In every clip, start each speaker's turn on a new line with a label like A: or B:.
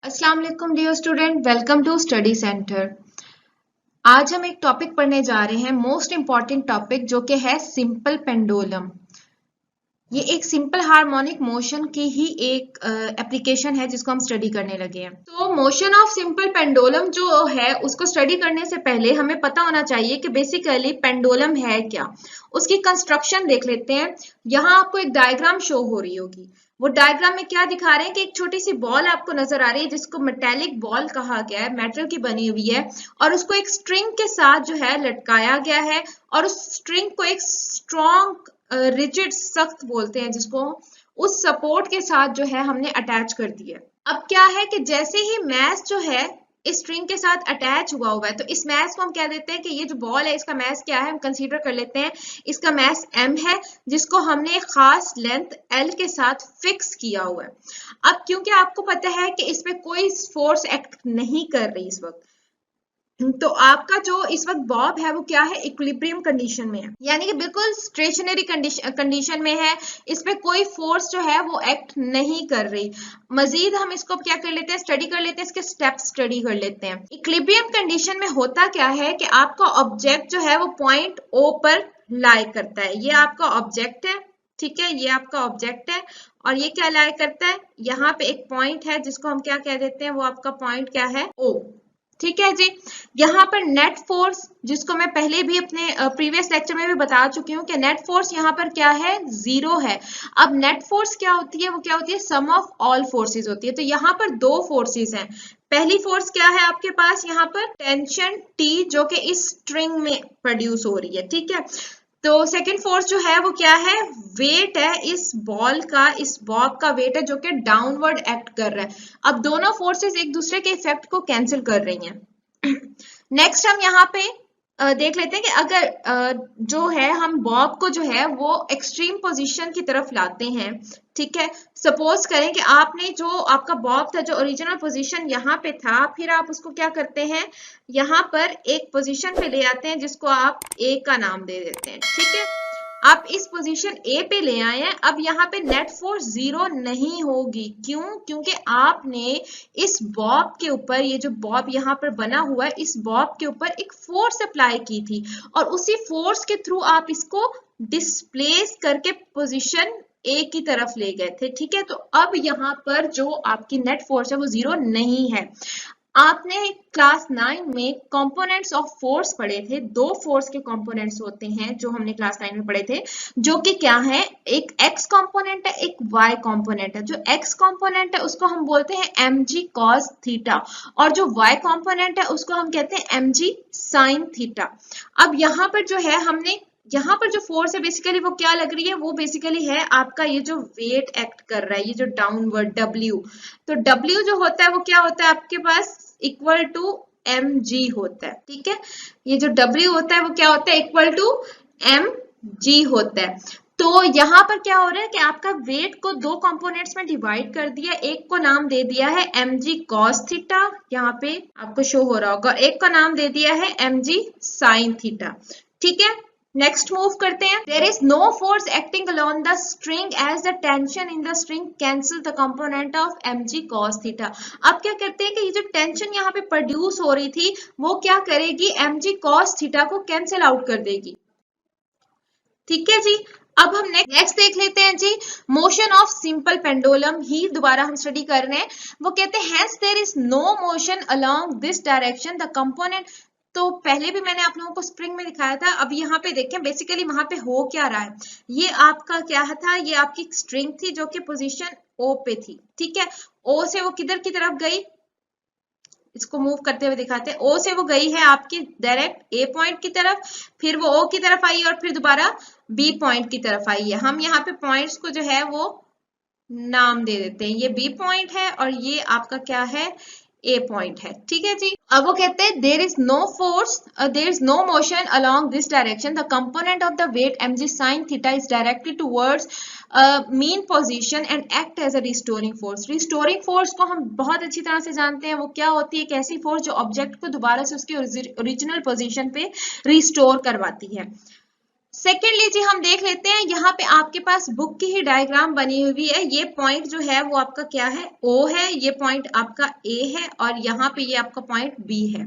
A: अस्सलाम वालेकुम dear student, welcome to study centre. आज हम एक टॉपिक पढ़ने जा रहे हैं, मोस्ट इंपॉर्टेंट टॉपिक, जो कि है सिंपल पेंडुलम। ये एक सिंपल हार्मोनिक मोशन की ही एक एप्लीकेशन है जिसको हम स्टडी करने लगे हैं। तो मोशन ऑफ सिंपल पेंडुलम जो है उसको स्टडी करने से पहले हमें पता होना चाहिए कि बेसिकली पेंडुलम है क्या। उसकी कंस्ट्रक्शन देख लेते हैं। यहाँ आपको एक डायग्राम शो हो रही होगी। वो डायग्राम में क्या दिखा रहे हैं कि एक छोटी सी बॉल आपको नजर आ रही है जिसको मेटेलिक बॉल कहा गया है, मेटल की बनी हुई है, और उसको एक स्ट्रिंग के साथ जो है लटकाया गया है, और उस स्ट्रिंग को एक स्ट्रॉन्ग रिजिड सख्त बोलते हैं जिसको, उस सपोर्ट के साथ जो है हमने अटैच कर दिया। अब क्या है कि जैसे ही मैस जो है इस स्ट्रिंग के साथ अटैच हुआ है, तो इस मैस को हम कह देते हैं कि ये जो बॉल है इसका मैस क्या है, हम कंसीडर कर लेते हैं इसका मैस m है, जिसको हमने एक खास लेंथ l के साथ फिक्स किया हुआ है। अब क्योंकि आपको पता है कि इसमें कोई फोर्स एक्ट नहीं कर रही इस वक्त, तो आपका जो इस वक्त बॉब है वो क्या है, इक्विलिब्रियम कंडीशन में है, यानी कि बिल्कुल स्टेशनरी कंडीशन में है। इस पे कोई फोर्स जो है वो एक्ट नहीं कर रही। मजीद हम इसको क्या कर लेते हैं, स्टडी कर लेते हैं, इसके स्टेप स्टडी कर लेते हैं। इक्विलिब्रियम कंडीशन में होता क्या है कि आपका ऑब्जेक्ट जो है वो पॉइंट O पर लाई करता है। ये आपका ऑब्जेक्ट है, ठीक है, ये आपका ऑब्जेक्ट है, और ये क्या लाई करता है, यहाँ पे एक पॉइंट है जिसको हम क्या कह देते हैं, वो आपका पॉइंट क्या है, O। ठीक है जी। यहाँ पर नेट फोर्स, जिसको मैं पहले भी अपने प्रीवियस लेक्चर में भी बता चुकी हूँ कि नेट फोर्स यहाँ पर क्या है, 0 है। अब नेट फोर्स क्या होती है, वो क्या होती है, सम ऑफ ऑल फोर्सेस होती है। तो यहाँ पर दो फोर्सेस हैं। पहली फोर्स क्या है आपके पास, यहाँ पर टेंशन T, जो कि इस स्ट्रिंग में प्रोड्यूस हो रही है, ठीक है। तो सेकेंड फोर्स जो है वो क्या है, वेट है इस बॉल का, इस बॉब का वेट है जो कि डाउनवर्ड एक्ट कर रहा है। अब दोनों फोर्सेस एक दूसरे के इफेक्ट को कैंसिल कर रही हैं। नेक्स्ट हम यहाँ पे देख लेते हैं कि अगर जो है हम बॉब को जो है वो एक्सट्रीम पोजीशन की तरफ लाते हैं, ठीक है। सपोज करें कि आपने जो आपका बॉब था, जो ओरिजिनल पोजीशन यहाँ पे था, फिर आप उसको क्या करते हैं, यहाँ पर एक पोजीशन पे ले आते हैं जिसको आप A का नाम दे देते हैं, ठीक है। आप इस पोजीशन A पे ले आए हैं। अब यहाँ पे नेट फोर्स 0 नहीं होगी, क्यों, क्योंकि आपने इस बॉब के ऊपर, ये जो बॉब यहाँ पर बना हुआ है, इस बॉब के ऊपर एक फोर्स अप्लाई की थी, और उसी फोर्स के थ्रू आप इसको डिस्प्लेस करके पोजीशन A की तरफ ले गए थे, ठीक है। तो अब यहाँ पर जो आपकी नेट फोर्स है वो 0 नहीं है। आपने क्लास 9 में कंपोनेंट्स ऑफ फोर्स पढ़े थे। दो फोर्स के कंपोनेंट्स होते हैं जो हमने क्लास 9 में पढ़े थे, जो कि क्या है, एक x कंपोनेंट है, एक y कंपोनेंट है। जो x कंपोनेंट है उसको हम बोलते हैं mg cos थीटा, और जो y कंपोनेंट है उसको हम कहते हैं mg sin थीटा। अब यहाँ पर जो है हमने, यहाँ पर जो फोर्स है बेसिकली वो क्या लग रही है, वो बेसिकली है आपका ये जो वेट एक्ट कर रहा है, ये जो डाउनवर्ड W। तो W जो होता है वो क्या होता है आपके पास, इक्वल टू mg होता है, ठीक है। ये जो W होता है वो क्या होता है, इक्वल टू mg होता है। तो यहाँ पर क्या हो रहा है कि आपका वेट को दो कंपोनेंट्स में डिवाइड कर दिया। एक को नाम दे दिया है mg cos थीटा, यहाँ पे आपको शो हो रहा होगा, और एक का नाम दे दिया है mg sin थीटा, ठीक है। नेक्स्ट मूव करते हैं। There is no force acting along the string as the tension in the string cancel the component of mg cos theta. अब क्या करते हैं कि ये जो टेंशन यहाँ पे प्रोड्यूस हो रही थी वो क्या करेगी, mg cos थीटा को कैंसिल आउट कर देगी, ठीक है जी। अब हम नेक्स्ट देख लेते हैं जी, मोशन ऑफ सिंपल पेंडुलम ही दोबारा हम स्टडी कर रहे हैं। वो कहते हैं hence there is no motion along this direction the component. तो पहले भी मैंने आप लोगों को स्प्रिंग में दिखाया था। अब यहाँ पे देखें बेसिकली वहां पे हो क्या रहा है, ये आपका क्या था, ये आपकी स्ट्रिंग थी जो कि पोजीशन O पे थी, ठीक है। O से वो किधर की तरफ गई, इसको मूव करते हुए दिखाते हैं। O से वो गई है आपकी डायरेक्ट A पॉइंट की तरफ, फिर वो O की तरफ आई और फिर दोबारा B पॉइंट की तरफ आई है। हम यहाँ पे पॉइंट्स को जो है वो नाम दे देते हैं, ये B पॉइंट है और ये आपका क्या है, A पॉइंट है, ठीक है जी। अब वो कहते हैं there is no force, there is no motion along this direction, the component of the weight mg sin theta is directed towards mean position and act as a restoring force. Restoring force को हम बहुत अच्छी तरह से जानते हैं। वो क्या होती है, एक ऐसी फोर्स जो ऑब्जेक्ट को दोबारा से उसकी ओरिजिनल पोजीशन पे रिस्टोर करवाती है। सेकेंडली जी हम देख लेते हैं, यहाँ पे आपके पास बुक की ही डायग्राम बनी हुई है। ये पॉइंट जो है वो आपका क्या है, ओ है, ये पॉइंट आपका ए है और यहाँ पे ये आपका पॉइंट बी है।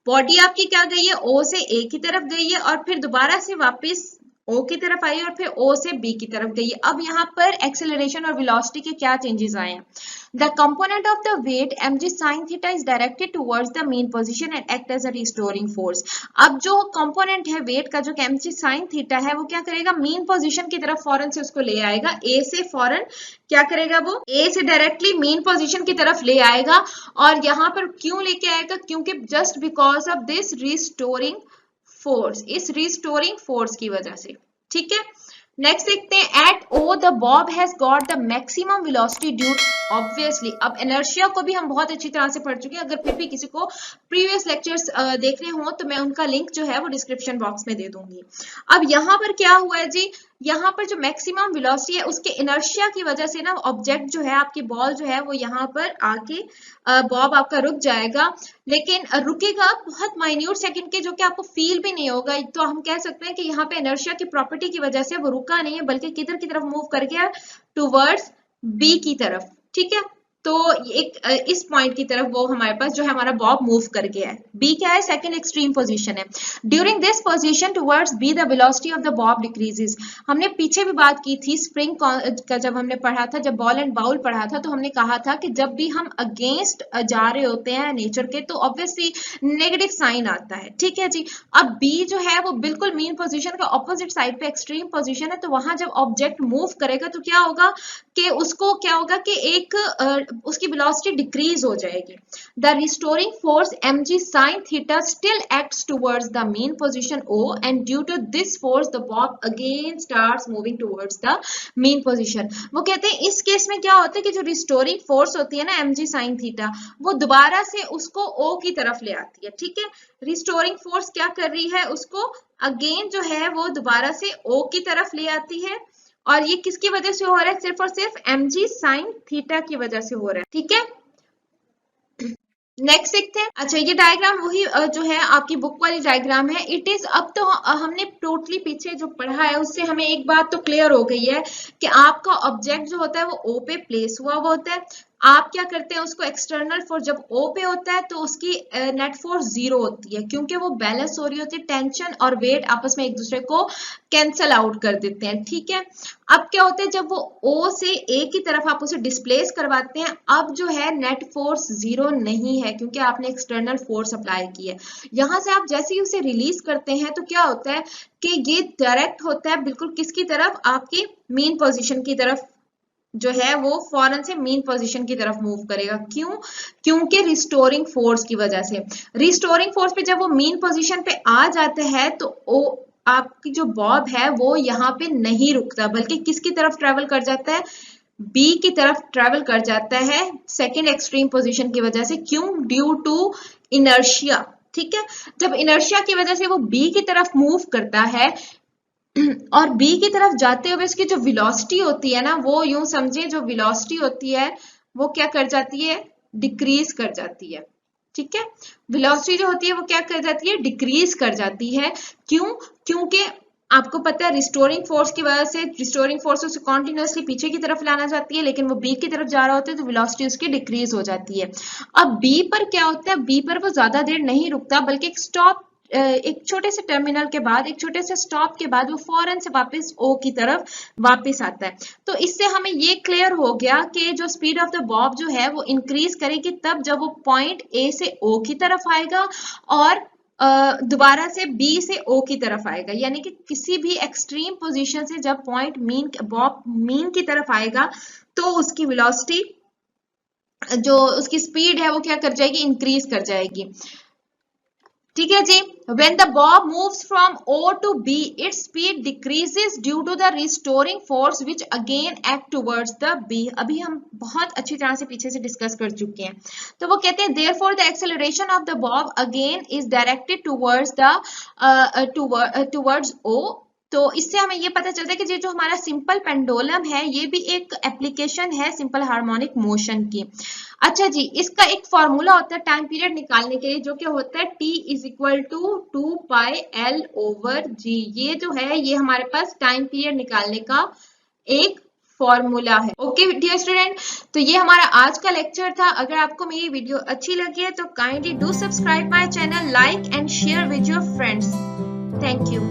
A: बॉडी आपकी क्या गई है, ओ से ए की तरफ गई है और फिर दोबारा से वापस ओ की तरफ आई और फिर ओ से बी की तरफ गई है। अब यहाँ पर एक्सेलरेशन और वेलोसिटी के क्या चेंजेस आए हैं। The component of the weight mg sin theta is directed towards the mean position and act as a restoring force। अब जो कंपोनेंट है वेट का, जो mg sin theta है, वो क्या करेगा, मीन पोजीशन की तरफ फौरन से उसको ले आएगा। ए से फौरन क्या करेगा, वो ए से डायरेक्टली मीन पोजीशन की तरफ ले आएगा। और यहाँ पर क्यों लेके आएगा, क्योंकि just because of this restoring force, इस रिस्टोरिंग फोर्स की वजह से। ठीक है, नेक्स्ट देखते हैं, at O the bob has got the maximum velocity due, obviously अब इनर्शिया को भी हम बहुत अच्छी तरह से पढ़ चुके हैं। अगर फिर भी किसी को प्रीवियस लेक्चर्स देखने हो तो मैं उनका लिंक जो है वो डिस्क्रिप्शन बॉक्स में दे दूंगी। अब यहाँ पर क्या हुआ है जी, यहाँ पर जो मैक्सिमम वेलोसिटी है उसके इनर्शिया की वजह से ना ऑब्जेक्ट जो है, आपकी बॉल जो है वो यहाँ पर आके बॉब आपका रुक जाएगा, लेकिन रुकेगा बहुत माइन्यूट सेकंड के, जो कि आपको फील भी नहीं होगा। तो हम कह सकते हैं कि यहाँ पे इनर्शिया की प्रॉपर्टी की वजह से वो रुका नहीं है, बल्कि किधर की तरफ मूव कर गया, टुवर्ड्स बी की तरफ। ठीक है, तो एक इस पॉइंट की तरफ वो हमारे पास जो है हमारा बॉब मूव कर गया है। बी क्या है, सेकंड एक्सट्रीम पोजीशन है। During this position towards be the velocity of the Bob decreases. हमने पीछे भी बात की थी स्प्रिंग का, जब हमने पढ़ा था, जब बॉल एंड बाउल पढ़ा था, तो हमने कहा था कि जब भी हम अगेंस्ट जा रहे होते हैं नेचर के तो ऑब्वियसली नेगेटिव साइन आता है। ठीक है जी, अब बी जो है वो बिल्कुल मीन पोजीशन का ऑपोजिट साइड पे एक्सट्रीम पोजीशन है, तो वहां जब ऑब्जेक्ट मूव करेगा तो क्या होगा कि उसको क्या होगा कि एक उसकी वेलोसिटी डिक्रीज हो जाएगी। The restoring force mg sin theta still acts towards the mean position O and due to this force the bob again starts moving towards the mean position। वो कहते हैं इस केस में क्या होता है कि जो रिस्टोरिंग फोर्स होती है ना mg sin theta, वो दोबारा से उसको O की तरफ ले आती है। ठीक है, रिस्टोरिंग फोर्स क्या कर रही है, उसको अगेन जो है वो दोबारा से O की तरफ ले आती है। और ये किसकी वजह से हो रहा है, सिर्फ और सिर्फ mg sin थीटा की वजह से हो रहा है। ठीक है, नेक्स्ट देखते हैं। अच्छा, ये डायग्राम वही जो है आपकी बुक वाली डायग्राम है। इट इज, अब तो हमने टोटली पीछे जो पढ़ा है उससे हमें एक बात तो क्लियर हो गई है कि आपका ऑब्जेक्ट जो होता है वो ओ पे प्लेस हुआ होता है। आप क्या करते हैं, उसको एक्सटर्नल फोर्स जब ओ पे होता है तो उसकी नेट फोर्स 0 होती है, क्योंकि वो बैलेंस हो रही होती है, टेंशन और वेट आपस में एक दूसरे को कैंसल आउट कर देते हैं। ठीक है, अब क्या होता है, जब वो ओ से ए की तरफ आप उसे डिस्प्लेस करवाते हैं, अब जो है नेट फोर्स 0 नहीं है, क्योंकि आपने एक्सटर्नल फोर्स अप्लाई की है। यहां से आप जैसे ही उसे रिलीज करते हैं तो क्या होता है कि ये डायरेक्ट होता है बिल्कुल किसकी तरफ, आपकी मीन पोजीशन की तरफ, जो है वो फौरन से मीन पोजीशन की तरफ मूव करेगा। क्यों, क्योंकि रिस्टोरिंग फोर्स की वजह से। रिस्टोरिंग फोर्स पे जब वो मीन पोजीशन पे आ जाते हैं तो आपकी जो बॉब है वो यहाँ पे नहीं रुकता, बल्कि किसकी तरफ ट्रेवल कर जाता है, बी की तरफ ट्रेवल कर जाता है, सेकेंड एक्सट्रीम पोजीशन की वजह से। क्यों, ड्यू टू इनर्शिया। ठीक है, जब इनर्शिया की वजह से वो बी की तरफ मूव करता है और बी की तरफ जाते हुए उसकी जो वेलोसिटी होती है ना, वो यूं समझे जो वेलोसिटी होती है वो क्या कर जाती है, डिक्रीज कर जाती है। ठीक है, वेलोसिटी जो होती है वो क्या कर जाती है, डिक्रीज कर जाती है। क्यों, क्योंकि आपको पता है रिस्टोरिंग फोर्स की वजह से, रिस्टोरिंग फोर्स उसे कॉन्टिन्यूसली पीछे की तरफ लाना चाहती है, लेकिन वो बी की तरफ जा रहा होता है तो वेलोसिटी उसकी डिक्रीज हो जाती है। अब बी पर क्या होता है, बी पर वो ज्यादा देर नहीं रुकता, बल्कि एक स्टॉप, एक छोटे से टर्मिनल के बाद, एक छोटे से स्टॉप के बाद वो फौरन से वापस ओ की तरफ वापस आता है। तो इससे हमें ये क्लियर हो गया कि जो स्पीड ऑफ द बॉब जो है वो इंक्रीज करेगी तब जब वो पॉइंट ए से ओ की तरफ आएगा और दोबारा से बी से ओ की तरफ आएगा। यानी कि किसी भी एक्सट्रीम पोजीशन से जब पॉइंट मीन, बॉब मीन की तरफ आएगा तो उसकी वेलोसिटी, जो उसकी स्पीड है वो क्या कर जाएगी, इंक्रीज कर जाएगी। ठीक है जी, when the bob moves from O to B, its speed decreases due to the restoring force which again act towards the B। अभी हम बहुत अच्छी तरह से पीछे से डिस्कस कर चुके हैं। तो वो कहते हैं therefore the acceleration of the bob again is directed towards the towards O तो इससे हमें ये पता चलता है कि ये जो हमारा सिंपल पेंडुलम है ये भी एक एप्लीकेशन है सिंपल हार्मोनिक मोशन की। अच्छा जी, इसका एक फॉर्मूला होता है टाइम पीरियड निकालने के लिए, जो कि होता है T is equal to 2πL/G। ये जो है ये हमारे पास टाइम पीरियड निकालने का एक फॉर्मूला है। ओके डियर स्टूडेंट, तो ये हमारा आज का लेक्चर था। अगर आपको मेरी वीडियो अच्छी लगी है तो kindly do subscribe my channel, like and share with your friends. Thank you.